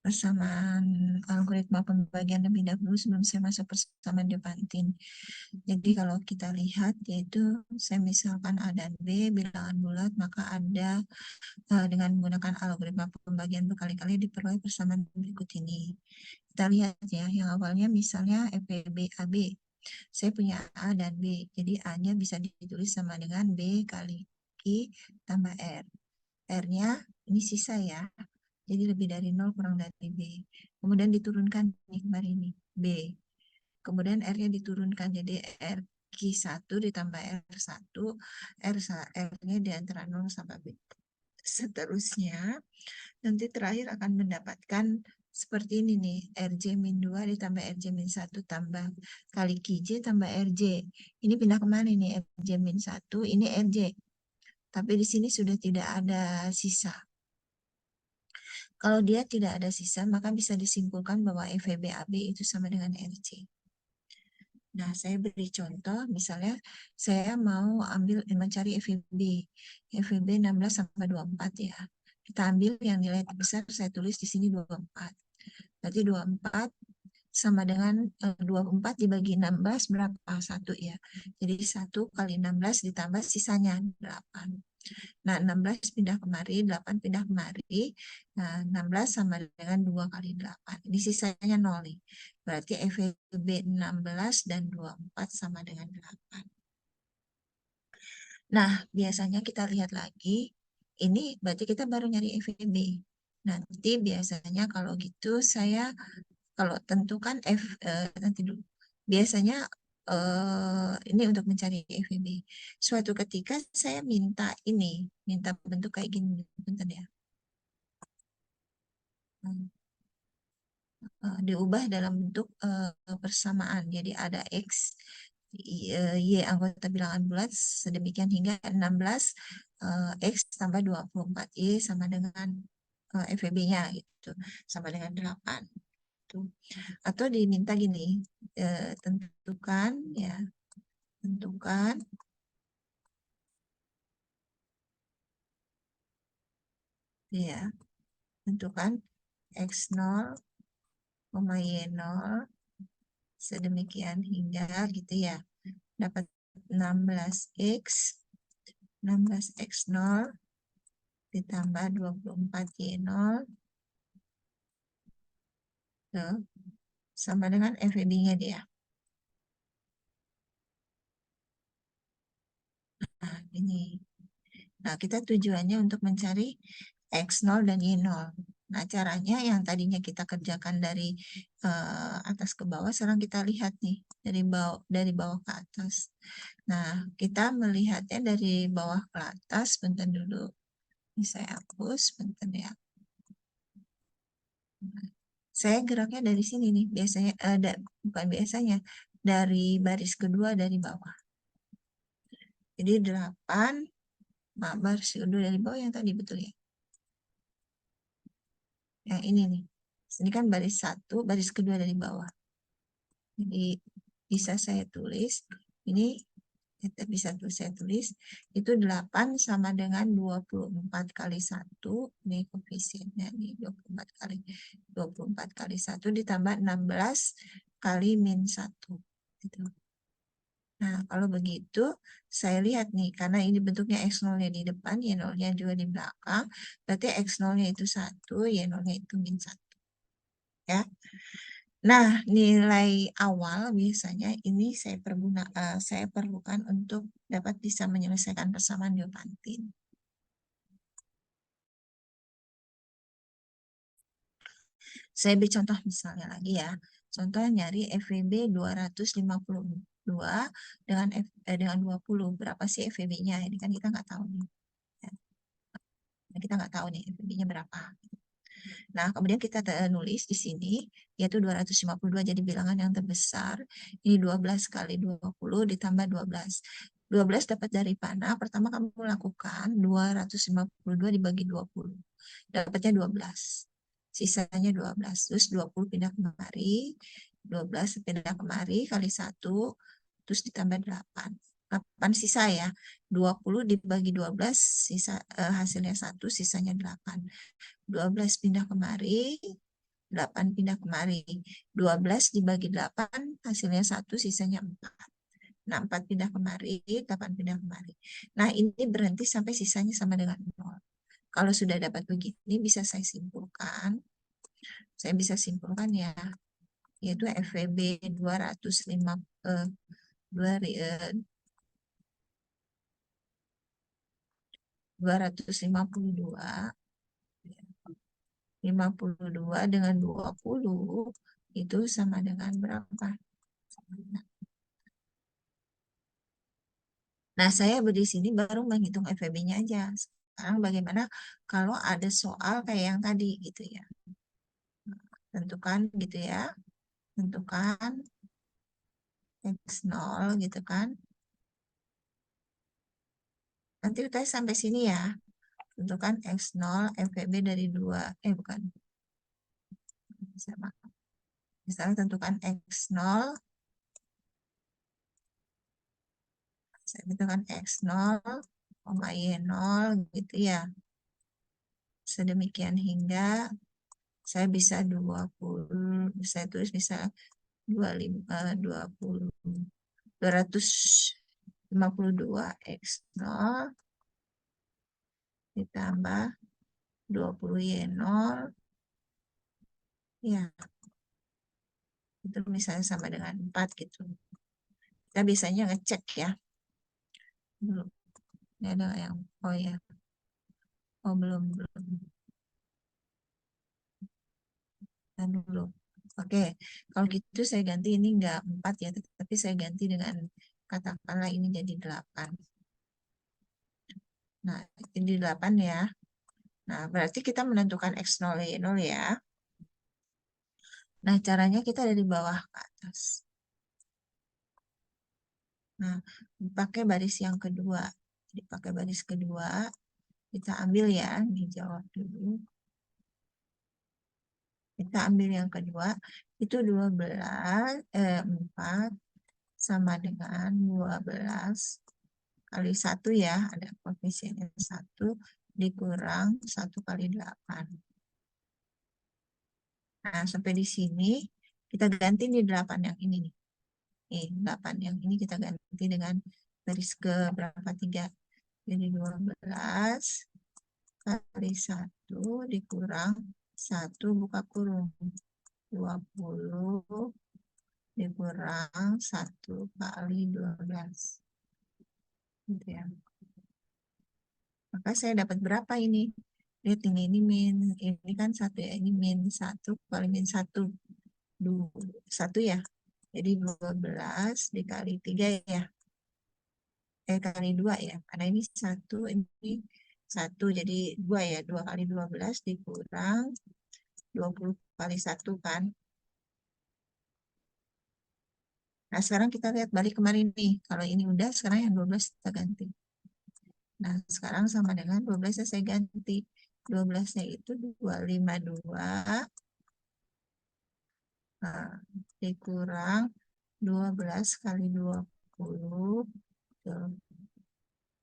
persamaan algoritma pembagian lebih dahulu sebelum saya masuk persamaan Diopantin. Jadi kalau kita lihat yaitu saya misalkan A dan B bilangan bulat, maka ada dengan menggunakan algoritma pembagian berkali-kali diperoleh persamaan berikut ini. Kita lihat ya, yang awalnya misalnya FPB AB. Saya punya A dan B, jadi A-nya bisa ditulis sama dengan B kali I tambah R. R-nya ini sisa ya, jadi lebih dari 0 kurang dari B. Kemudian diturunkan nih kemarin ini, B. Kemudian R-nya diturunkan, jadi R Q1 ditambah R1, R-nya di antara 0 sampai B. Seterusnya, nanti terakhir akan mendapatkan seperti ini nih, RJ-2 ditambah RJ-1 tambah kali QJ tambah RJ. Ini pindah kemana nih, RJ-1, ini RJ. Tapi di sini sudah tidak ada sisa. Kalau dia tidak ada sisa, maka bisa disimpulkan bahwa FVB-AB itu sama dengan RJ. Nah, saya beri contoh, misalnya saya mau mencari FVB. FVB 16 sampai 24 ya. Kita ambil yang nilai terbesar, saya tulis di sini 24. Berarti 24 sama dengan 24 dibagi 16 berapa? 1 ya. Jadi 1 kali 16 ditambah sisanya 8. Nah, 16 pindah kemari, 8 pindah kemari. Nah, 16 sama dengan 2 kali 8. Ini sisanya 0 nih. Berarti FVB 16 dan 24 sama dengan 8. Nah, biasanya kita lihat lagi. Ini berarti kita baru nyari FVB. Nanti biasanya kalau gitu saya kalau tentukan nanti dulu. Biasanya ini untuk mencari FVB. Suatu ketika saya minta bentuk kayak gini, bentar ya. Diubah dalam bentuk persamaan. Jadi ada X, Y anggota bilangan bulat sedemikian hingga 16 X tambah 24 Y sama dengan FVB-nya gitu, sama dengan 8. Atau diminta gini, tentukan ya, tentukan X0, Y0 sedemikian hingga gitu ya. Dapat 16X 16X0 ditambah 24Y0 sama dengan FVB-nya dia. Nah, ini. Nah, kita tujuannya untuk mencari X0 dan Y0. Nah, caranya yang tadinya kita kerjakan dari atas ke bawah, sekarang kita lihat nih dari bawah ke atas. Nah, kita melihatnya dari bawah ke atas, bentar dulu. Ini saya hapus, bentar ya. Saya geraknya dari sini nih, biasanya bukan biasanya, dari baris kedua dari bawah. Jadi 8, baris kedua dari bawah yang tadi betul ya. Yang ini nih. Ini kan baris 1, baris kedua dari bawah. Jadi bisa saya tulis, ini bisa saya tulis, itu 8 sama dengan 24 kali 1, ini koefisiennya nih, 24 kali 1 ditambah 16 kali min 1. Gitu. Nah, kalau begitu, saya lihat nih, karena ini bentuknya X0-nya di depan, Y0-nya juga di belakang, berarti X0-nya itu 1, Y0-nya itu min 1. Ya. Nah, nilai awal biasanya ini saya perlukan untuk dapat bisa menyelesaikan persamaan Diopantin. Saya beri contoh misalnya lagi ya. Contoh nyari FVB 252 dengan 20. Berapa sih FVB-nya? Ini kan kita nggak tahu nih. Ya. Kita nggak tahu nih FVB-nya berapa. Nah, kemudian kita nulis di sini, yaitu 252 jadi bilangan yang terbesar. Ini 12 kali 20 ditambah 12. 12 dapat dari mana? Pertama kamu lakukan 252 dibagi 20. Dapatnya 12. Sisanya 12. Terus 20 pindah kemari. 12 pindah kemari kali 1. Terus ditambah 8. 8 sisa ya. 20 dibagi 12 sisa hasilnya 1, sisanya 8. 12 pindah kemari, 8 pindah kemari. 12 dibagi 8 hasilnya 1, sisanya 4. Nah, 4 pindah kemari, 8 pindah kemari. Nah, ini berhenti sampai sisanya sama dengan 0. Kalau sudah dapat begini, bisa saya simpulkan. Saya bisa simpulkan ya, yaitu FVB 205, 252, 52 dengan 20 itu sama dengan berapa? Nah, saya di sini baru menghitung FVB-nya aja. Sekarang bagaimana kalau ada soal kayak yang tadi gitu ya. Tentukan gitu ya. Tentukan X0 gitu kan. Nanti kita sampai sini ya. Tentukan X0 FVB dari 2. Bukan. Sama. Misalnya tentukan X0. Saya tentukan X0, Y0 gitu ya. Sedemikian hingga saya bisa 20, saya tulis bisa 25, 20, 252 X0 ditambah 20 Y0, ya, itu misalnya sama dengan 4 gitu. Kita biasanya ngecek ya. Belum. Ini ada yang, oh ya, oh belum. Dan dulu. Oke, kalau gitu saya ganti ini enggak 4 ya, tapi saya ganti dengan katakanlah ini jadi 8. Nah, ini 8 ya. Nah, berarti kita menentukan X0 Y0 ya. Nah, caranya kita dari bawah ke atas. Nah, pakai baris yang kedua. Jadi pakai baris kedua, kita ambil ya, dijawab dulu. Kita ambil yang kedua, itu 4 sama dengan 12 kali 1 ya, ada koefisiennya 1 dikurang 1 kali 8. Nah, sampai di sini kita ganti nih 8 yang ini nih. 8 yang ini kita ganti dengan garis ke berapa? 3. Jadi 12 kali 1 dikurang 1 buka kurung. 20 dikurang 1 kali 12. Gitu ya. Maka saya dapat berapa ini? Lihat ini min, ini kan 1 ya, ini min 1 kali min 1. 1 ya. Jadi 12 dikali 3 ya. Kali 2 ya. Karena ini 1, ini 1. Jadi 2 ya. 2 kali 12 dikurang 20 kali 1 kan. Nah, sekarang kita lihat balik kemarin nih. Kalau ini udah, sekarang yang 12 kita ganti. Nah, sekarang sama dengan 12 saya ganti. 12-nya itu 252 dikurang 12 kali 20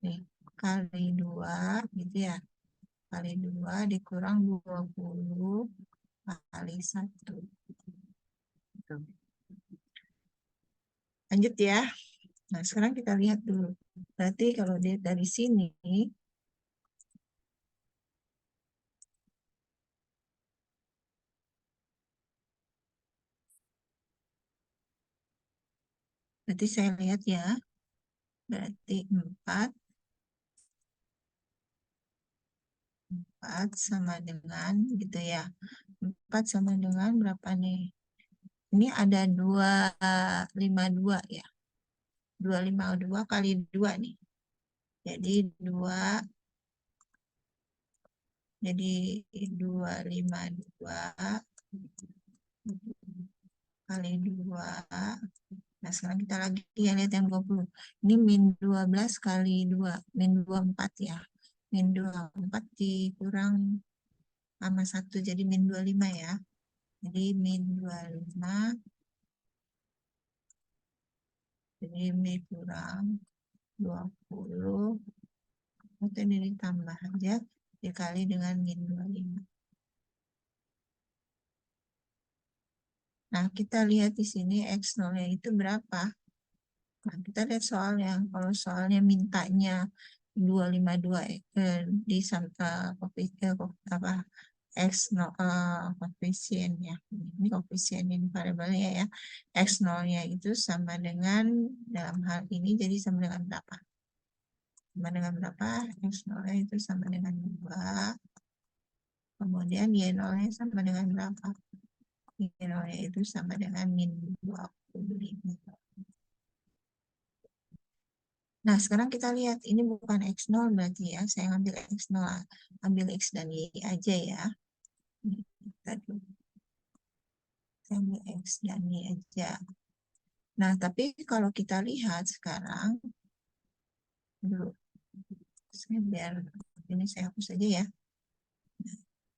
nih, kali 2 gitu ya. Kali 2 dikurang 20 kali 1. Gitu. Lanjut ya. Nah, sekarang kita lihat dulu. Berarti kalau dia dari sini, berarti saya lihat ya. Berarti 4 sama dengan gitu ya. 4 sama dengan berapa nih? Ini ada 252 ya. 252 kali 2 nih. Jadi 2, jadi 252 kali 2. Nah, sekarang kita lagi ya lihat yang 20. Ini min 12 kali 2, min 24 ya. Min 24 dikurang sama 1, jadi min 25 ya. Jadi min 25, jadi min kurang 20, atau ini ditambah aja, dikali dengan min 25. Nah, kita lihat di sini X0-nya itu berapa. Nah, kita lihat soalnya. Kalau soalnya mintanya 252 di apa X0 koefisiennya. Ini koefisien ini variabelnya ya. X0-nya itu sama dengan dalam hal ini jadi sama dengan berapa? Sama dengan berapa? X0-nya itu sama dengan 2. Kemudian Y0-nya sama dengan berapa? Y0-nya itu sama dengan min 25. Nah, sekarang kita lihat, ini bukan X0 berarti ya, saya ngambil X0, ambil X dan Y aja ya. Tadi, saya ambil X dan Y aja. Nah, tapi kalau kita lihat sekarang, dulu, biar ini saya hapus aja ya.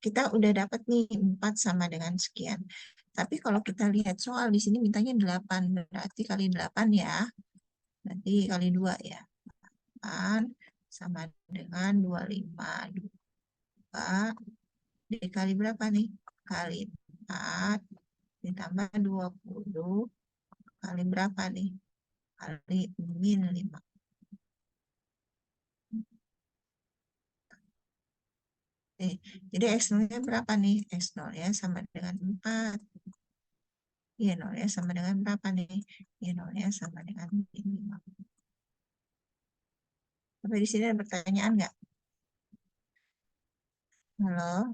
Kita udah dapat nih 4 sama dengan sekian. Tapi kalau kita lihat soal di sini mintanya 8, berarti kali 8 ya. Berarti kali 2 ya. 8 sama dengan 25. 2 dikali berapa nih? Kali 4 ditambah 20 kali berapa nih? Kali min 5. Jadi X0-nya berapa nih? X0-nya sama dengan 4. Y0-nya sama dengan berapa nih? Y0-nya sama dengan min 5. Sampai di sini ada pertanyaan nggak? Halo,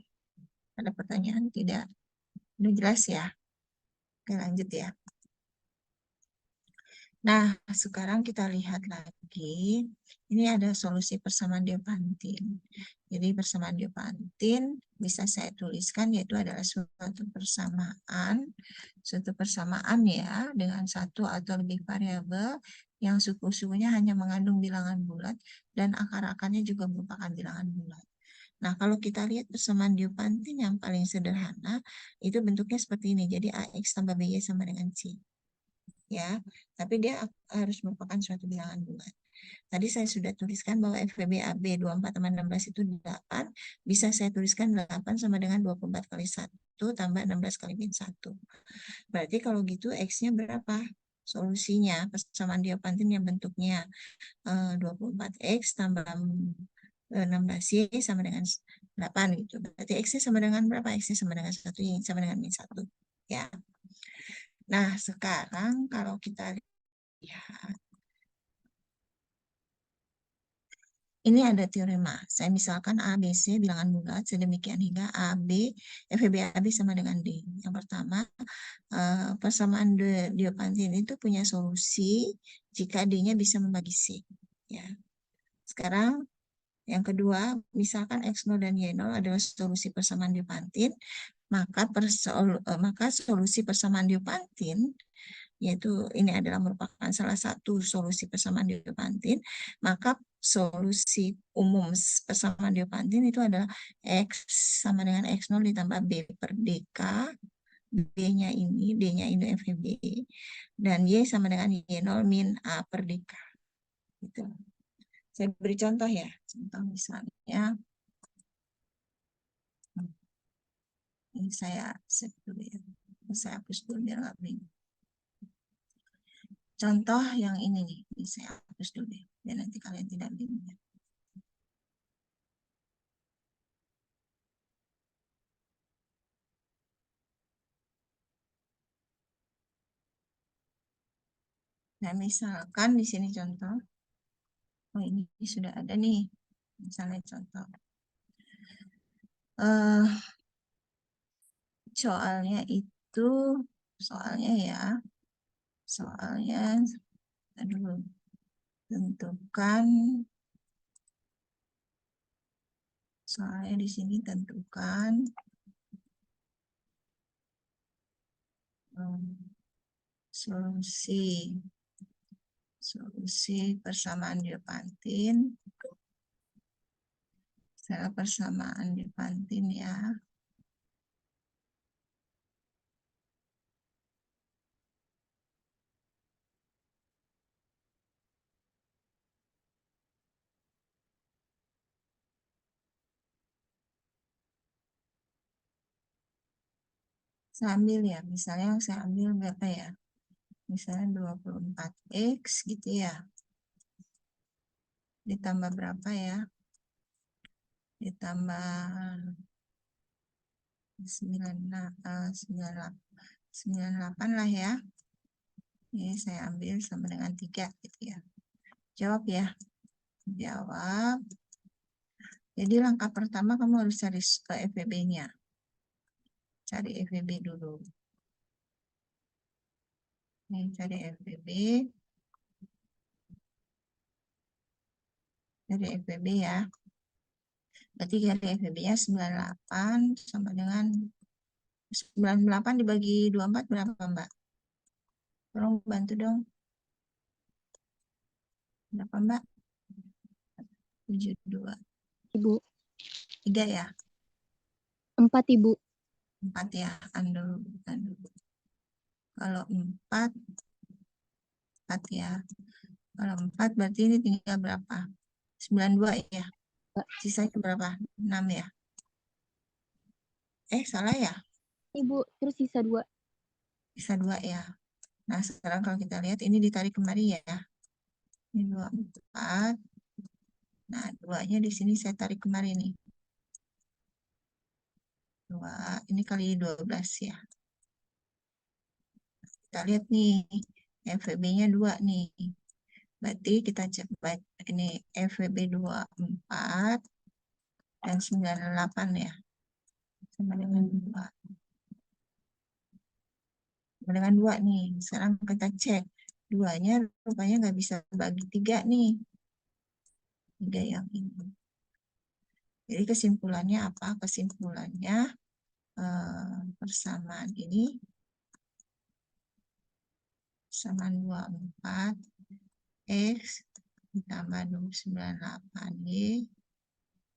ada pertanyaan tidak? Udah jelas ya? Oke, lanjut ya. Nah, sekarang kita lihat lagi. Ini ada solusi persamaan Diopantin. Jadi persamaan Diopantin bisa saya tuliskan yaitu adalah suatu persamaan ya dengan satu atau lebih variabel yang suku-sukunya hanya mengandung bilangan bulat dan akar-akarnya juga merupakan bilangan bulat. Nah, kalau kita lihat persamaan Diopantin yang paling sederhana, itu bentuknya seperti ini. Jadi AX tambah BY sama dengan C. Ya, tapi dia harus merupakan suatu bilangan bulat. Tadi saya sudah tuliskan bahwa FVBAB 24 tambah 16 itu 8. Bisa saya tuliskan 8 sama dengan 24 kali 1 tambah 16 kali min 1. Berarti kalau gitu X-nya berapa? Solusinya persamaan Diopantin yang bentuknya 24X tambah 16Y sama dengan 8 gitu. Berarti X-nya sama dengan berapa? X-nya sama dengan 1, Y sama dengan min 1. Ya. Nah, sekarang kalau kita lihat, ini ada teorema. Saya misalkan A, B, C bilangan bulat sedemikian hingga A, B, F, B, A, B sama dengan D. Yang pertama, persamaan Diopantin itu punya solusi jika D-nya bisa membagi C. Ya. Sekarang, yang kedua, misalkan X0 dan Y0 adalah solusi persamaan Diopantin, maka solusi persamaan Diopantin yaitu ini adalah merupakan salah satu solusi persamaan Diopantin, maka solusi umum persamaan Diopantin itu adalah X sama dengan X0 ditambah B per DK, D-nya ini FB, dan Y sama dengan Y0 min A per DK. Gitu. Saya beri contoh ya, contoh misalnya, ini saya save dulu ya, saya hapus dulu biar nggak bingung. Contoh yang ini nih, ini saya hapus dulu deh, biar nanti kalian tidak bingung ya. Nah, misalkan di sini contoh, oh ini sudah ada nih, misalnya contoh. Soalnya itu, soalnya ya, soalnya, aduh, tentukan, soalnya di sini tentukan solusi persamaan Diopantin, secara persamaan Diopantin ya. Saya ambil ya, misalnya saya ambil berapa ya? Misalnya 24X gitu ya. Ditambah berapa ya? Ditambah 98 lah ya. Ini saya ambil sama dengan 3 gitu ya. Jawab ya. Jawab. Jadi langkah pertama kamu harus cari FVB-nya. Cari FVB dulu. Nih, cari FVB. Cari FVB ya. Berarti cari FVB-nya 98 sama dengan 98 dibagi 24 berapa, Mbak? Tolong bantu dong. Berapa, Mbak? 72. Ibu. 3 ya? 4, Ibu. 4 ya. Anu. Kalau 4 ya. Kalau 4 berarti ini tinggal berapa? 92 ya. Sisanya berapa? 6 ya. Salah ya? Ibu, terus sisa 2. Sisa 2 ya. Nah, sekarang kalau kita lihat ini ditarik kemari ya. Ini 24. Nah, 2-nya di sini saya tarik kemari nih. 2, ini kali 12 ya. Kita lihat nih, FVB-nya 2 nih. Berarti kita cek ini FVB 24 dan 98 ya. Sama dengan 2. Sama dengan 2 nih. Sekarang kita cek. 2-nya rupanya nggak bisa bagi 3 nih. 3 yang ini. Jadi kesimpulannya apa? Kesimpulannya persamaan ini persamaan 24 X ditambah 98Y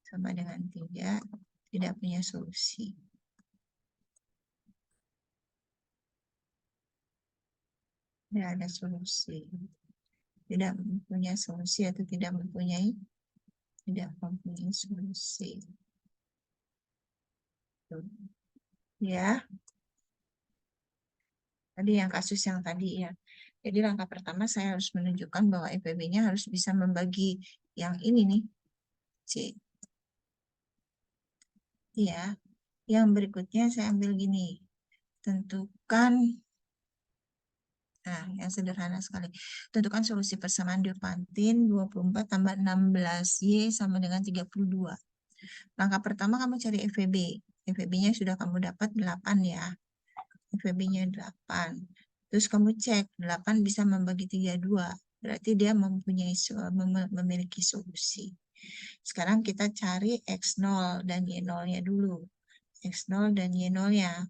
sama dengan 3 tidak punya solusi. Tidak ada solusi. Tidak mempunyai solusi atau tidak mempunyai solusi. Ya. Tadi yang kasus yang tadi ya. Jadi langkah pertama saya harus menunjukkan bahwa FVB-nya harus bisa membagi yang ini nih. C. Ya. Yang berikutnya saya ambil gini. Tentukan, nah yang sederhana sekali. Tentukan solusi persamaan Diopantin 24 tambah 16Y sama dengan 32. Langkah pertama kamu cari FVB. FVB-nya sudah kamu dapat 8 ya. FVB-nya 8. Terus kamu cek 8 bisa membagi 32. Berarti dia memiliki solusi. Sekarang kita cari X0 dan Y0-nya dulu. X0 dan Y0-nya.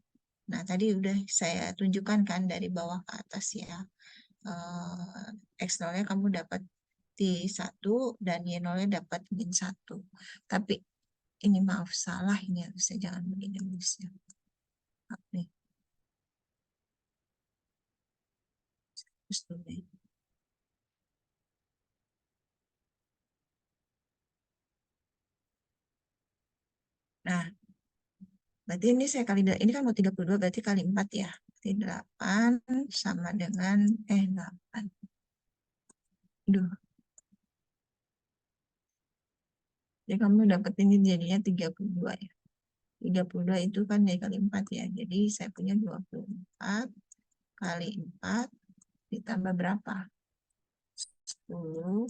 Nah, tadi udah saya tunjukkan kan dari bawah ke atas ya. X0-nya kamu dapat T1 dan Y0-nya dapat min 1. Tapi ini maaf salah ini harusnya jangan begini harusnya. Maaf nih. Nah, berarti ini saya kali, ini kan mau 32, berarti kali 4 ya. Berarti 8 sama dengan, 8. Duh. Jadi kamu dapat ini jadinya 32 ya. 32 itu kan dari kali 4 ya. Jadi saya punya 24 kali 4 ditambah berapa? 10.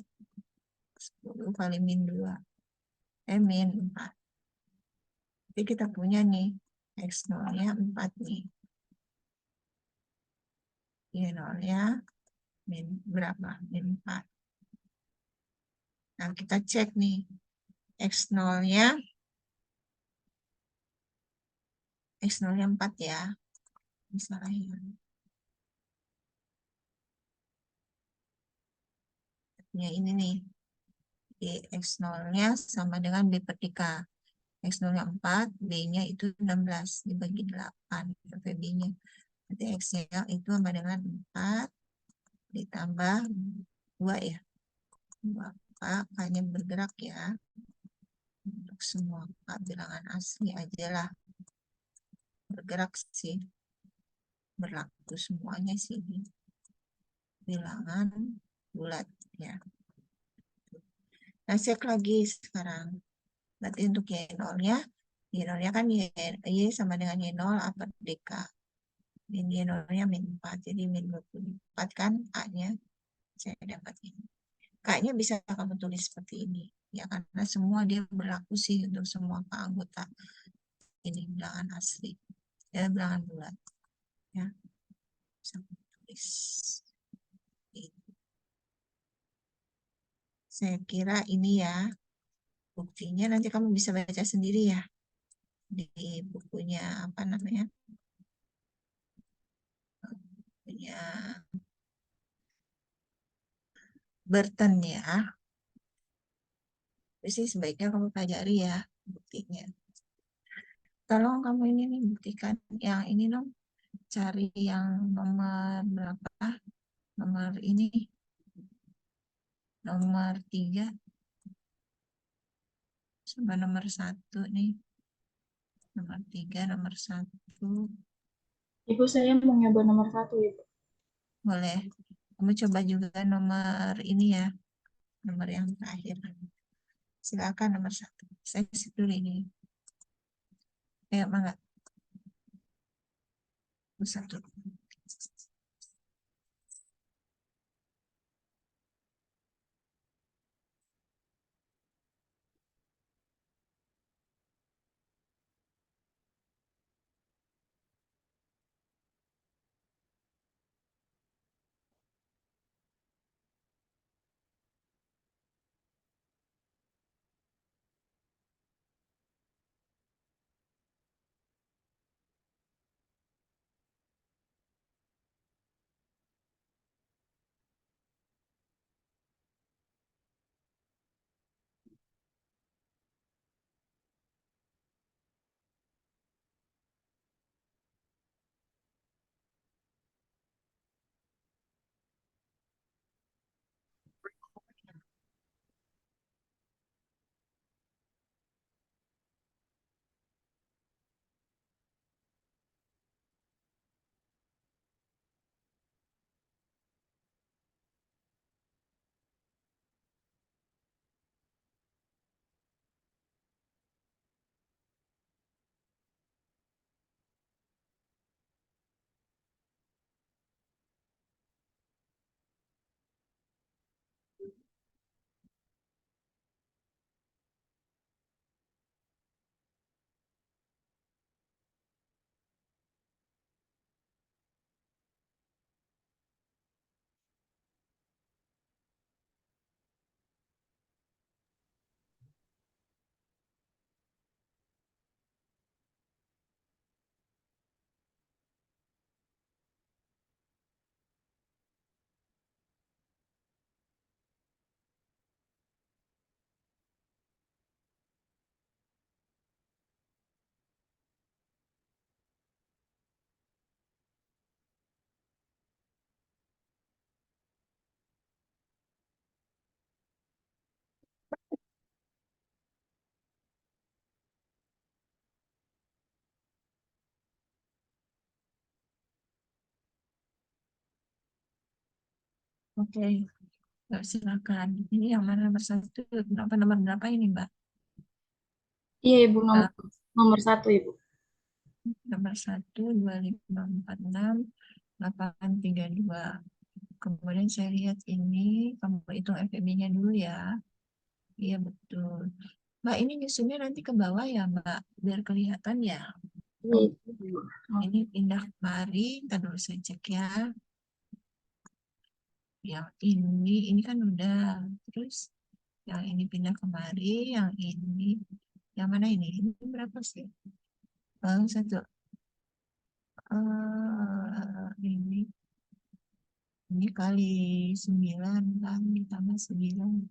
10 kali min 2. Min 4. Jadi kita punya nih, X0-nya 4 nih. Y0-nya min berapa? Min 4. Nah, kita cek nih. X0-nya 4 ya. Misalnya. Ya, ini nih. X0-nya sama dengan B per 3. X0-nya 4, B-nya itu 16 dibagi 8. B-nya. Berarti X-nya itu sama dengan 4 ditambah 2 ya. 2. Hanya bergerak ya. Untuk semua bilangan asli aja lah. Bergerak sih. berlaku semuanya sih bilangan bulat ya. Nah, cek lagi sekarang. Berarti untuk Y0-nya, Y0-nya kan Y sama dengan Y0 upper DK. Min Y0-nya min 4, jadi min 24 kan A-nya saya dapat ini. K-nya bisa kamu tulis seperti ini. Ya, karena semua dia berlaku sih untuk semua anggota ini bilangan asli. Ya, bilangan bulat. Ya, bisa tulis. Saya kira ini ya, buktinya nanti kamu bisa baca sendiri ya. Di bukunya, apa namanya, punya Burton ya. Jadi sebaiknya kamu pelajari ya buktinya. Tolong kamu ini nih buktikan yang ini dong. Cari yang nomor berapa? Nomor ini. Nomor 3 sama nomor 1 nih. Nomor 3, nomor 1. Ibu, saya mau nyoba nomor 1, Ibu. Boleh. Kamu coba juga nomor ini ya. Nomor yang terakhir. Silakan nomor 1. Saya isi dulu ini. Ayo, mangga. 1. Oke. Silakan. Ini yang mana nomor 1? Kenapa nomor berapa ini, Mbak? Iya, Ibu, Ah, nomor 1, Ibu. nomor 1, 2546, 832. Kemudian saya lihat ini, kamu hitung FMI-nya dulu ya. Iya, betul. Mbak, ini nyusunnya nanti ke bawah ya, Mbak. Biar kelihatan ya. Iya, Ibu. Ini pindah kemari, ntar dulu saya cek ya. Yang ini kan udah. Terus yang ini pindah kemari, yang ini. Yang mana ini? Ini berapa sih? Satu. Ini kali 9 kan, ditambah 9.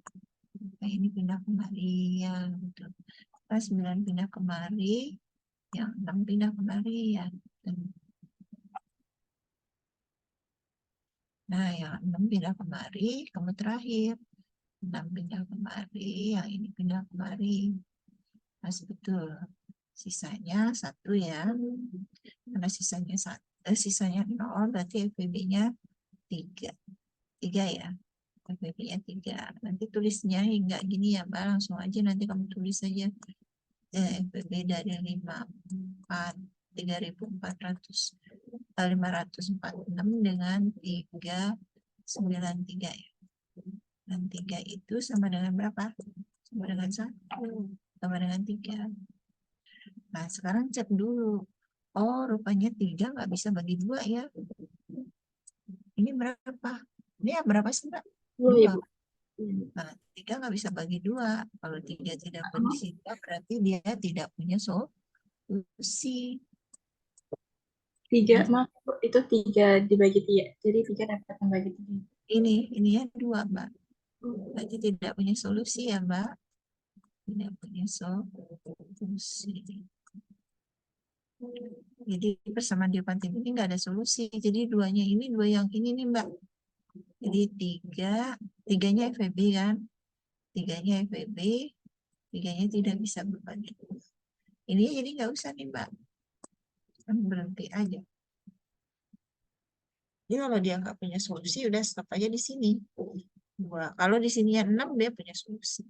Nah, ini pindah kemari, ya, betul. Pas 9 pindah kemari, yang 6 pindah kemari, ya. Nah, yang 6 pindah kemari, kamu terakhir. 6 pindah kemari, yang ini pindah kemari. Masih betul. Sisanya 1 ya. Karena sisanya 1. sisanya 0, berarti FVB-nya 3. 3 ya. FVB-nya 3. Nanti tulisnya hingga gini ya, Mbak. Langsung aja nanti kamu tulis aja FVB dari 3.400, 546 dengan 393 ya. Dan 3 itu sama dengan berapa? Sama dengan 1. Sama dengan 3. Nah, sekarang cek dulu. Oh, rupanya 3 nggak bisa bagi 2 ya. Ini berapa? Ini ya berapa sih, Mbak? 2 2. Ibu. Iya. Nah, 3 nggak bisa bagi 2. Kalau 3 tidak Oh, berisi 2, berarti dia tidak punya solusi. 3, Nah, maaf Bu, itu 3 dibagi 3. Jadi 3 dapat membagi 3. ini ya 2, Mbak. Berarti tidak punya solusi ya, Mbak. Tidak punya solusi. Jadi persamaan Diopantin ini nggak ada solusi. Jadi duanya ini, dua yang ini nih, Mbak. Jadi 3-nya FVB kan. 3-nya FVB, 3-nya tidak bisa berbagi. Ini jadi nggak usah nih, Mbak. Kan berhenti aja. Jadi kalau dia nggak punya solusi, udah stop aja di sini. 2. Kalau di sini 6, dia punya solusi.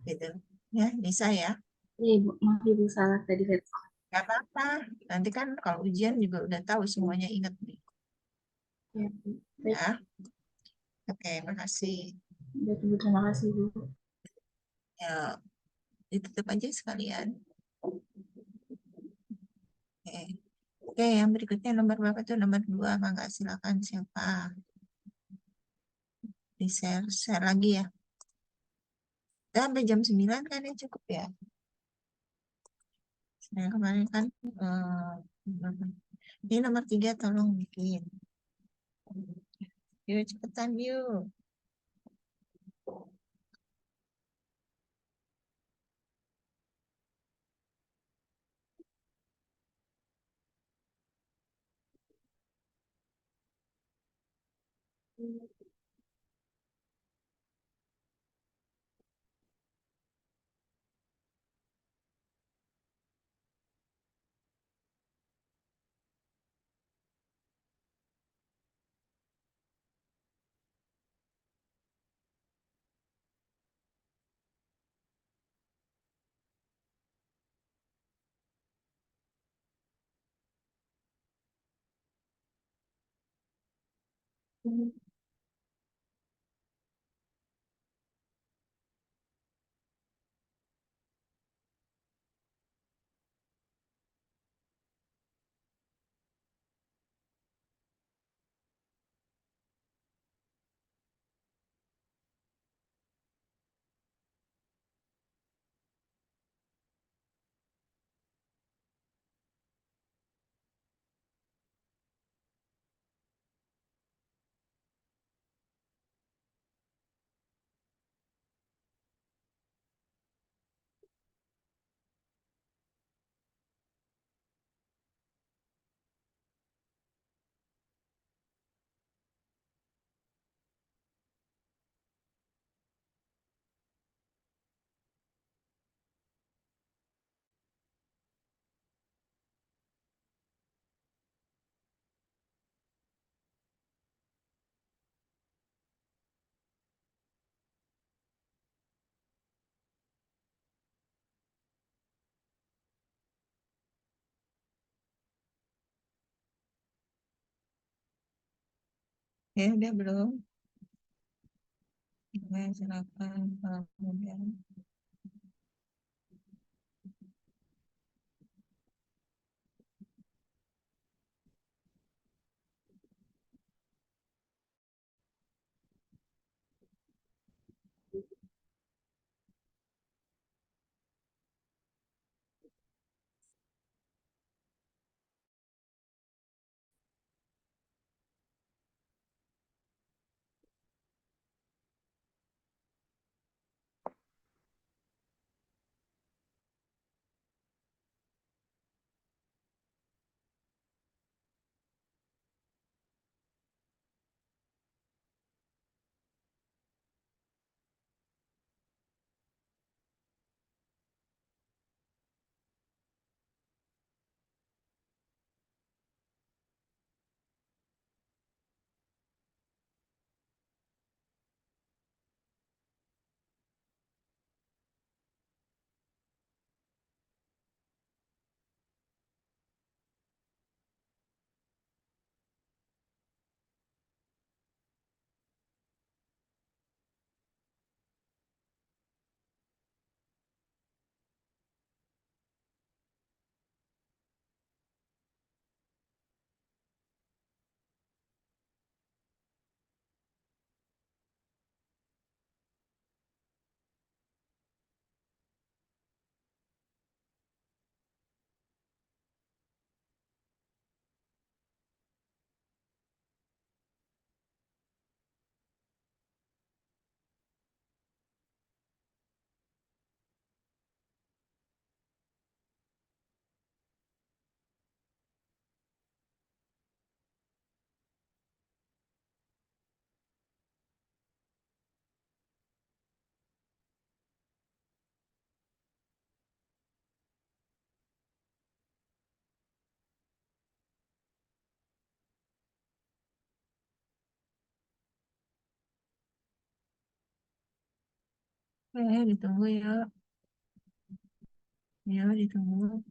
Gitu. Ya, bisa ya. Iya Ibu, maaf Ibu salah tadi. Nggak apa-apa. Nanti kan kalau ujian juga udah tahu semuanya, ingat nih. Ya, baik. Ya. Oke, makasih. Baik Ibu, terima kasih Ibu. Ya, ditutup aja sekalian. Oke. Oke, yang berikutnya nomor berapa tuh? Nomor 2, mangga silakan siapa? Di share lagi ya. Udah sampai jam 9 kan ya, cukup ya. Saya kemarin kan ini nomor 3 tolong bikin. Yuk cepetan yuk. Ya udah belum? Oke, silakan kalau udah. Ditunggu ya. Ya, ditunggu.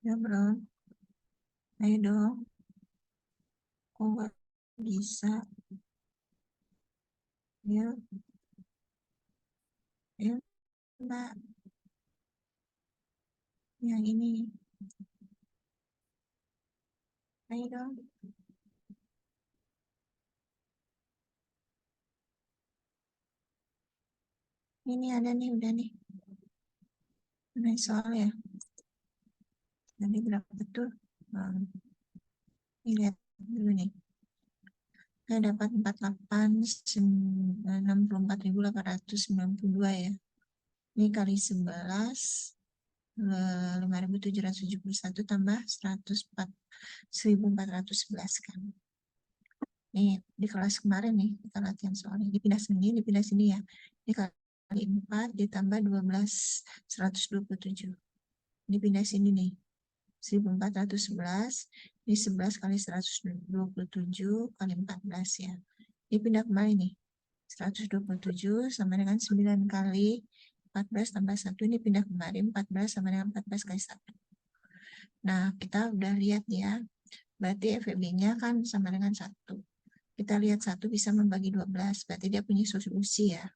Ya belum? Ayo dong. Kok nggak bisa? Ya, ya Mbak. Yang ini. Ayo dong. Ini ada nih, udah nih. Ini soal ya. Tadi berapa betul? Ini lihat dulu nih. Saya dapat 64.892 ya. Ini kali 11, 5.771 tambah 104.411 kan. Nih, di kelas kemarin nih, kita latihan soalnya. Dipindah sini ya. Ini kali 4 ditambah 12.127. Dipindah sini nih. 1.411, ini 11 kali 127 kali 14 ya. Ini pindah kembali nih. 127 sama dengan 9 kali 14 tambah 1, ini pindah kembali 14 sama dengan 14 kali 1. Nah, kita udah lihat ya. Berarti FEB-nya kan sama dengan 1. Kita lihat 1 bisa membagi 12, berarti dia punya solusi ya.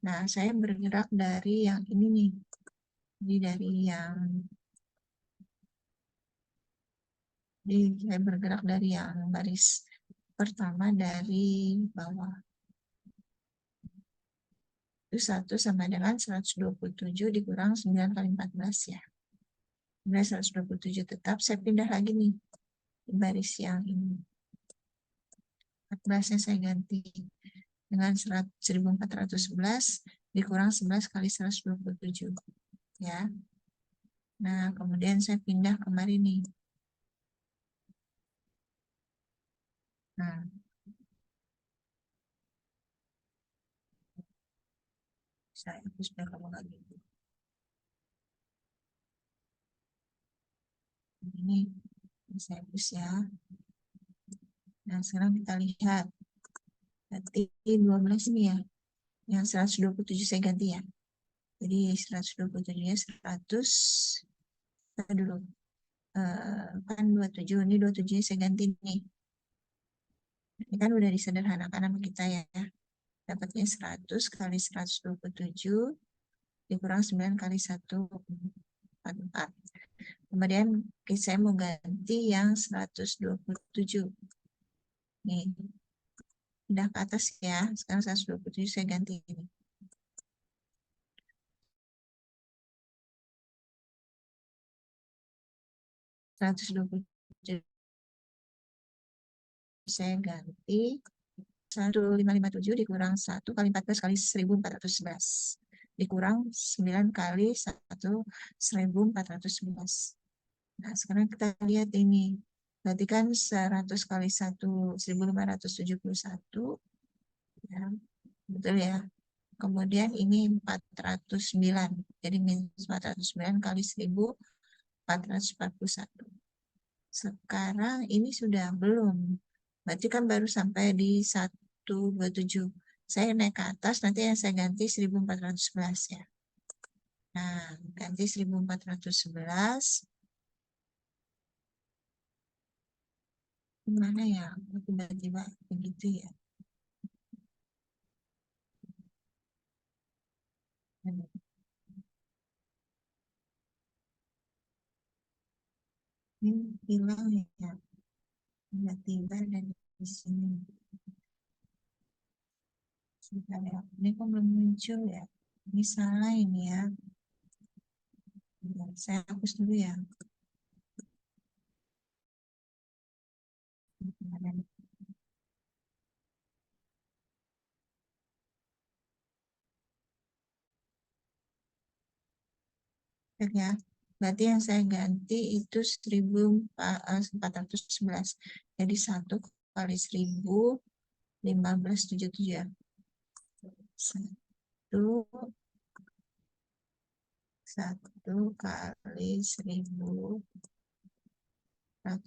Nah, saya bergerak dari yang ini nih. Jadi dari yang saya bergerak dari yang baris pertama dari bawah. Itu 1 sama dengan 127 dikurang 9 kali 14 ya. Kemudian 127 tetap, saya pindah lagi nih di baris yang ini. 14-nya saya ganti dengan 1411 dikurang 11 kali 127 ya. Nah, kemudian saya pindah kemari nih. Nah, saya hapus biar kamu nggak gitu. Ini saya hapus ya. Nah, sekarang kita lihat. Berarti 12 ini ya. Yang 127 saya ganti ya. Jadi 127-nya 100 dulu. Kan 27, ini 27 saya ganti nih. Ini kan udah disederhanakan sama kita ya. Dapatnya 100 kali 127 dikurang 9 kali 144. Kemudian saya mau ganti yang 127. Nih, pindah ke atas ya. Sekarang 127 saya ganti ini. 127 saya ganti 1557 dikurang 1 kali 14 kali 1411 dikurang 9 kali 1411. Nah, sekarang kita lihat ini. Berarti kan 100 kali 1 1571 ya. Betul ya. Kemudian ini 409. Jadi minus 409 kali 1441. Sekarang ini sudah belum. Berarti kan baru sampai di 127. Saya naik ke atas, nanti yang saya ganti 1411 ya. Nah, ganti 1411. Gimana ya? Tiba-tiba begitu ya. Ini hilang ya. Tiba-tiba dari di sini. Sebentar ya. Ini kok belum muncul ya? Ini salah ini ya. Saya hapus dulu ya. Ya. Berarti yang saya ganti itu 1411. Jadi 1 kali 1577 ya. 1 kali 1100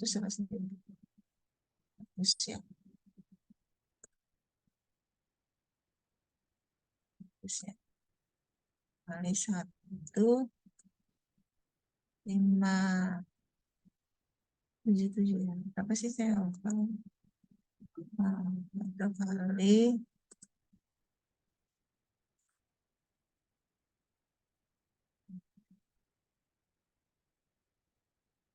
sama 1100 ya. 100 ya. Kali 1 kali 1100 sama 1100 ya. 1 kali 1100 sama 1100 577 ya. Apa sih saya lupa. Satu kali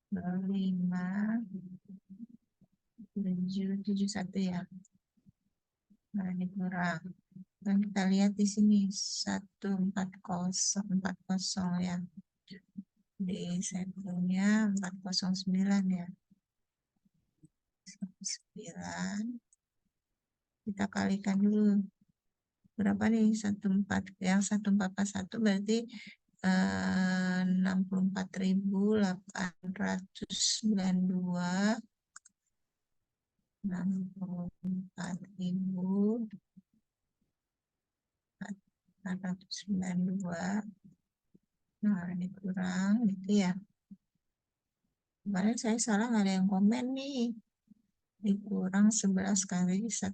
5,771 ya. Nah, ini kurang. Dan kita lihat di sini 14040 ya. Di sampelnya 409 ya. 9. Kita kalikan dulu. Berapa nih? 1441 berarti 64.892. 64.892. Nah, ini kurang gitu ya. Kemarin saya salah, nggak ada yang komen nih. Dikurang 11 kali 1.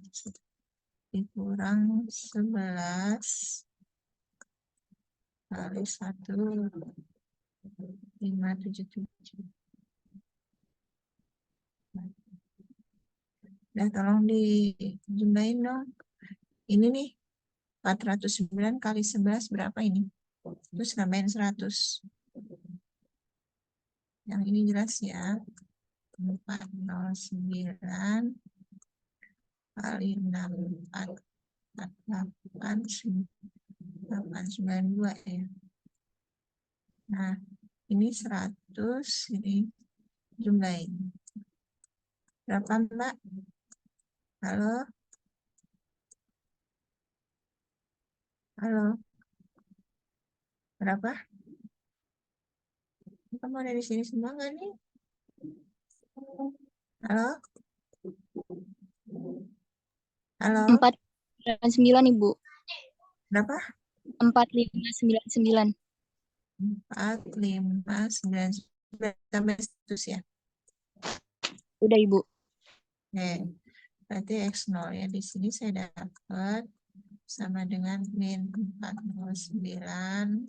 Dikurang 11 kali 1. 577. Nah, tolong dijumlahin dong. Ini nih 409 kali 11 berapa ini? Terus nambahin 100. Yang ini jelas ya. 409 kali 648892 ya. Nah, ini 100, ini jumlahin. Berapa, Mbak? Halo? Halo? Berapa? Kamu ada di sini semua nggak nih? Halo? Halo? 499 Ibu. Berapa? 4599. 4599 tambah 100 ya. Udah Ibu. Oke. Berarti X0 ya. Di sini saya dapat sama dengan min 409.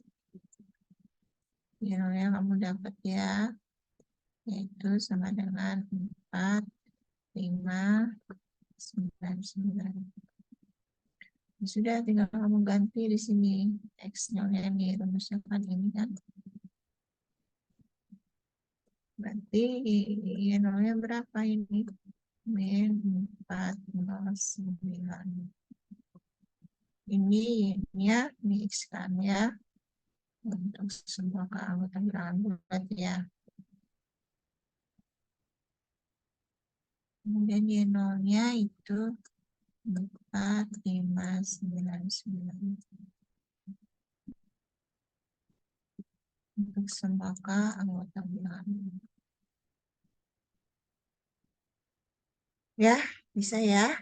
Yang kamu dapat ya. Yaitu sama dengan 4599. Sudah, tinggal kamu ganti di sini. X0-nya nih, rumusnya kan ini kan. Berarti Y0-nya berapa ini? Min 409. Ini Y-nya, ini X kan ya. Untuk semua keanggotaan bilangan bulat ya. Kemudian Y0-nya itu 4599. Untuk semua anggota bilangan. Ya, bisa ya.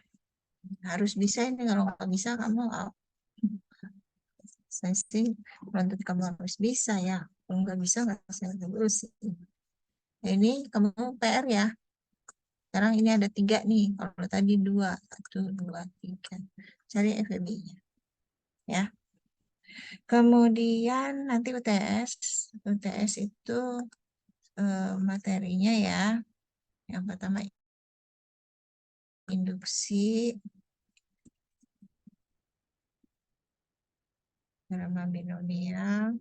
Harus bisa ini, kalau nggak bisa kamu saya sih menuntut kamu harus bisa ya. Kalau nggak bisa nggak saya terus. Nah, ini kamu PR ya. Sekarang ini ada 3 nih. Kalau tadi 2, 1, 2, 3. Cari FEB-nya. Ya. Kemudian nanti UTS. UTS itu materinya ya. Yang pertama induksi. Drama binomial.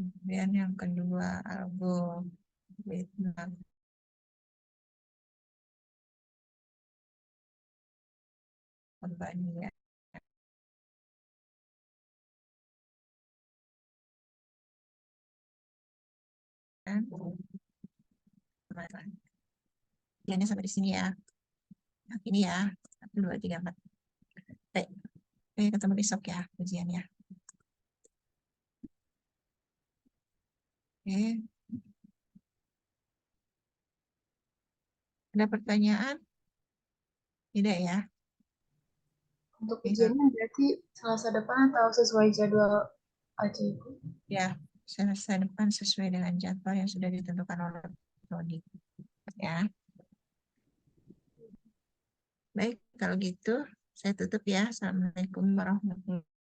Kemudian yang kedua algoritma pembandingan. Ujiannya sampai di sini ya. Nah, ini ya. 1, 2, 3, 4. Baik. Oke, ketemu besok ya ujiannya. Oke. Ada pertanyaan? Tidak ya? Untuk Oke, ujiannya berarti Selasa depan atau sesuai jadwal aja Ibu? ya, Selasa depan sesuai dengan jadwal yang sudah ditentukan oleh Prodi. Ya. Baik, kalau gitu saya tutup ya. Assalamualaikum warahmatullahi wabarakatuh.